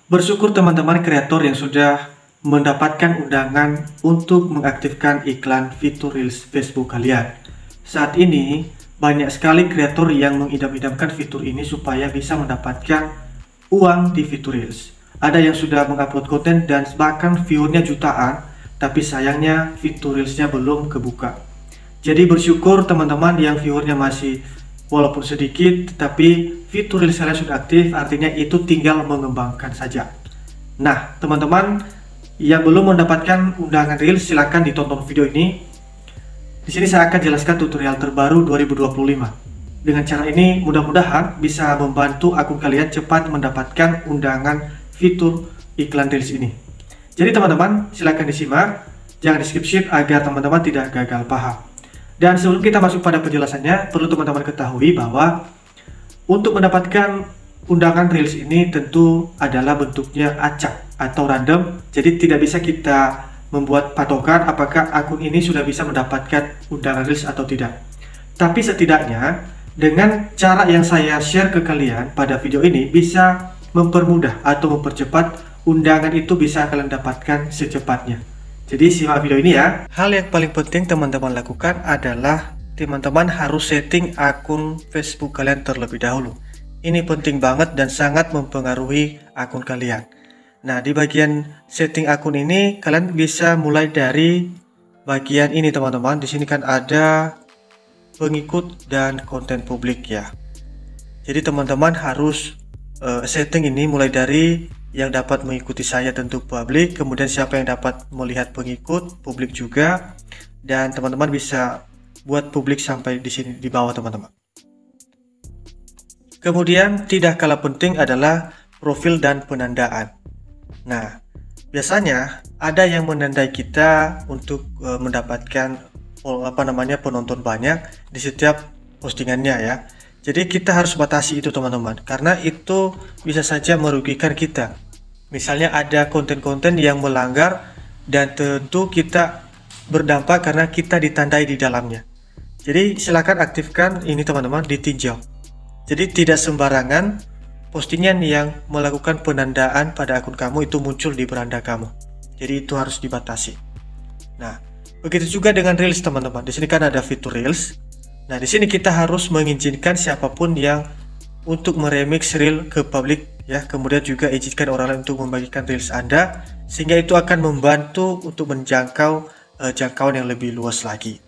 Bersyukur teman-teman kreator yang sudah mendapatkan undangan untuk mengaktifkan iklan fitur Reels Facebook kalian. Saat ini, banyak sekali kreator yang mengidam-idamkan fitur ini supaya bisa mendapatkan uang di fitur Reels. Ada yang sudah mengupload konten dan bahkan viewernya jutaan, tapi sayangnya fitur Reelsnya belum kebuka. Jadi bersyukur teman-teman yang viewernya masih walaupun sedikit, tapi fitur Reels kalian sudah aktif, artinya itu tinggal mengembangkan saja. Nah, teman-teman yang belum mendapatkan undangan Reels, silahkan ditonton video ini. Di sini saya akan jelaskan tutorial terbaru 2025. Dengan cara ini, mudah-mudahan bisa membantu akun kalian cepat mendapatkan undangan fitur iklan Reels ini. Jadi teman-teman, silahkan disimak, jangan di-skip agar teman-teman tidak gagal paham. Dan sebelum kita masuk pada penjelasannya, perlu teman-teman ketahui bahwa untuk mendapatkan undangan Reels ini tentu adalah bentuknya acak atau random, jadi tidak bisa kita membuat patokan apakah akun ini sudah bisa mendapatkan undangan Reels atau tidak. Tapi setidaknya dengan cara yang saya share ke kalian pada video ini bisa mempermudah atau mempercepat undangan itu bisa kalian dapatkan secepatnya. Jadi simak video ini ya. Hal yang paling penting teman-teman lakukan adalah teman-teman harus setting akun Facebook kalian terlebih dahulu. Ini penting banget dan sangat mempengaruhi akun kalian. Nah, di bagian setting akun ini kalian bisa mulai dari bagian ini teman-teman. Di sini kan ada pengikut dan konten publik ya. Jadi teman-teman harus setting ini mulai dari yang dapat mengikuti saya tentu publik, kemudian siapa yang dapat melihat pengikut publik juga, dan teman-teman bisa buat publik sampai di sini di bawah teman-teman. Kemudian tidak kalah penting adalah profil dan penandaan. Nah, biasanya ada yang menandai kita untuk mendapatkan penonton banyak di setiap postingannya ya. Jadi kita harus batasi itu teman-teman, karena itu bisa saja merugikan kita. Misalnya ada konten-konten yang melanggar dan tentu kita berdampak karena kita ditandai di dalamnya. Jadi silakan aktifkan ini teman-teman, ditinjau. Jadi tidak sembarangan postingan yang melakukan penandaan pada akun kamu itu muncul di beranda kamu. Jadi itu harus dibatasi. Nah, begitu juga dengan Reels teman-teman. Di sini kan ada fitur Reels. Nah, di sini kita harus mengizinkan siapapun yang untuk meremix Reel ke publik ya, kemudian juga izinkan orang lain untuk membagikan Reels Anda, sehingga itu akan membantu untuk menjangkau jangkauan yang lebih luas lagi.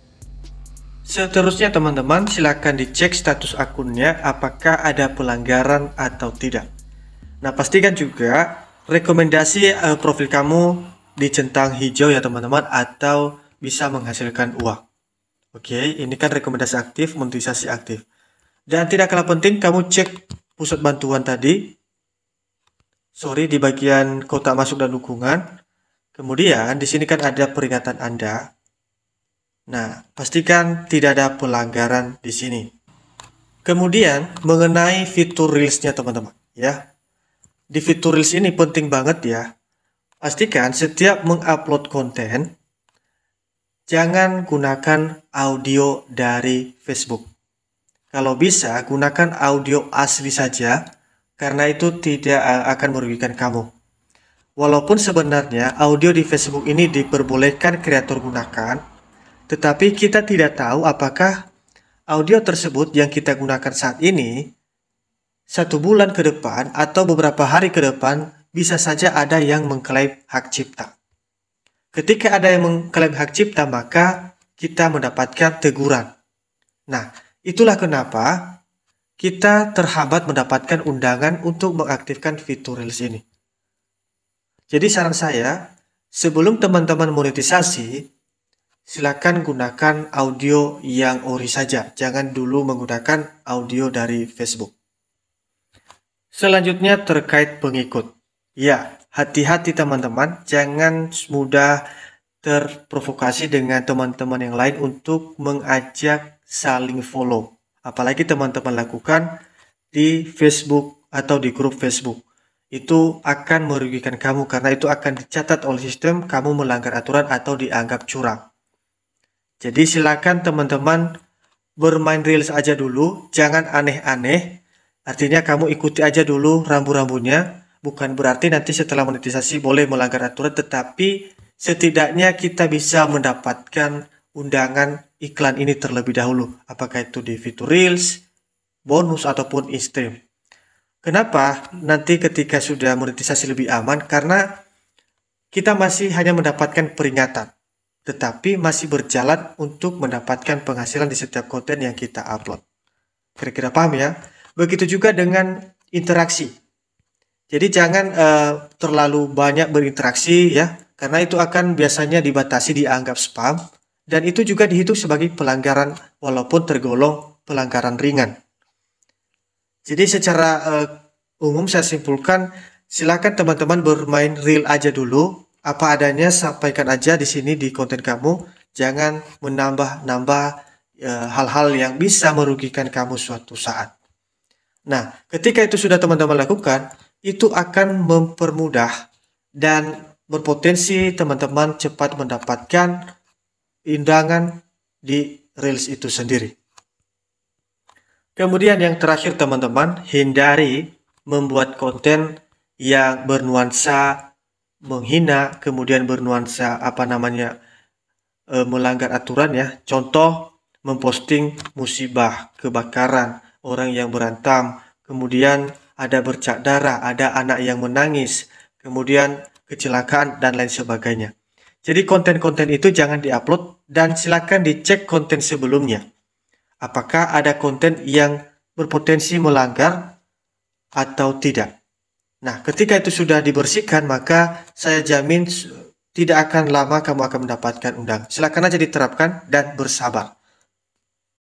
Seterusnya teman-teman, silakan dicek status akunnya apakah ada pelanggaran atau tidak. Nah, pastikan juga rekomendasi profil kamu dicentang hijau ya teman-teman, atau bisa menghasilkan uang. Oke, ini kan rekomendasi aktif, monetisasi aktif. Dan tidak kalah penting, kamu cek pusat bantuan tadi. Sorry, di bagian kotak masuk dan dukungan. Kemudian di sini kan ada peringatan Anda. Nah, pastikan tidak ada pelanggaran di sini. Kemudian mengenai fitur Reels-nya teman-teman, ya. Di fitur Reels ini penting banget ya. Pastikan setiap mengupload konten, jangan gunakan audio dari Facebook. Kalau bisa, gunakan audio asli saja, karena itu tidak akan merugikan kamu. Walaupun sebenarnya audio di Facebook ini diperbolehkan kreator gunakan, tetapi kita tidak tahu apakah audio tersebut yang kita gunakan saat ini, 1 bulan ke depan atau beberapa hari ke depan, bisa saja ada yang mengklaim hak cipta. Ketika ada yang mengklaim hak cipta, maka kita mendapatkan teguran. Nah, itulah kenapa kita terhambat mendapatkan undangan untuk mengaktifkan fitur Reels ini. Jadi saran saya, sebelum teman-teman monetisasi, silakan gunakan audio yang ori saja. Jangan dulu menggunakan audio dari Facebook. Selanjutnya terkait pengikut. Ya, hati-hati teman-teman, jangan mudah terprovokasi dengan teman-teman yang lain untuk mengajak saling follow. Apalagi teman-teman lakukan di Facebook atau di grup Facebook. Itu akan merugikan kamu karena itu akan dicatat oleh sistem kamu melanggar aturan atau dianggap curang. Jadi silakan teman-teman bermain Reels aja dulu, jangan aneh-aneh. Artinya kamu ikuti aja dulu rambu-rambunya. bukan berarti nanti setelah monetisasi boleh melanggar aturan, tetapi setidaknya kita bisa mendapatkan undangan iklan ini terlebih dahulu, apakah itu di fitur Reels, bonus, ataupun in-stream. Kenapa nanti ketika sudah monetisasi lebih aman? Karena kita masih hanya mendapatkan peringatan, tetapi masih berjalan untuk mendapatkan penghasilan di setiap konten yang kita upload. Kira-kira paham ya? Begitu juga dengan interaksi. Jadi jangan terlalu banyak berinteraksi ya, karena itu akan biasanya dibatasi, dianggap spam, dan itu juga dihitung sebagai pelanggaran walaupun tergolong pelanggaran ringan. Jadi secara umum saya simpulkan, silakan teman-teman bermain real aja dulu, apa adanya, sampaikan aja di sini di konten kamu, jangan menambah-nambah hal-hal yang bisa merugikan kamu suatu saat. Nah, ketika itu sudah teman-teman lakukan, itu akan mempermudah dan berpotensi teman-teman cepat mendapatkan undangan di Reels itu sendiri. Kemudian yang terakhir teman-teman, hindari membuat konten yang bernuansa menghina, kemudian bernuansa melanggar aturan ya. Contoh, memposting musibah, kebakaran, orang yang berantem, kemudian ada bercak darah, ada anak yang menangis, kemudian kecelakaan, dan lain sebagainya. Jadi konten-konten itu jangan diupload dan silakan dicek konten sebelumnya. Apakah ada konten yang berpotensi melanggar atau tidak. Nah, ketika itu sudah dibersihkan, maka saya jamin tidak akan lama kamu akan mendapatkan undangan. Silakan aja diterapkan dan bersabar.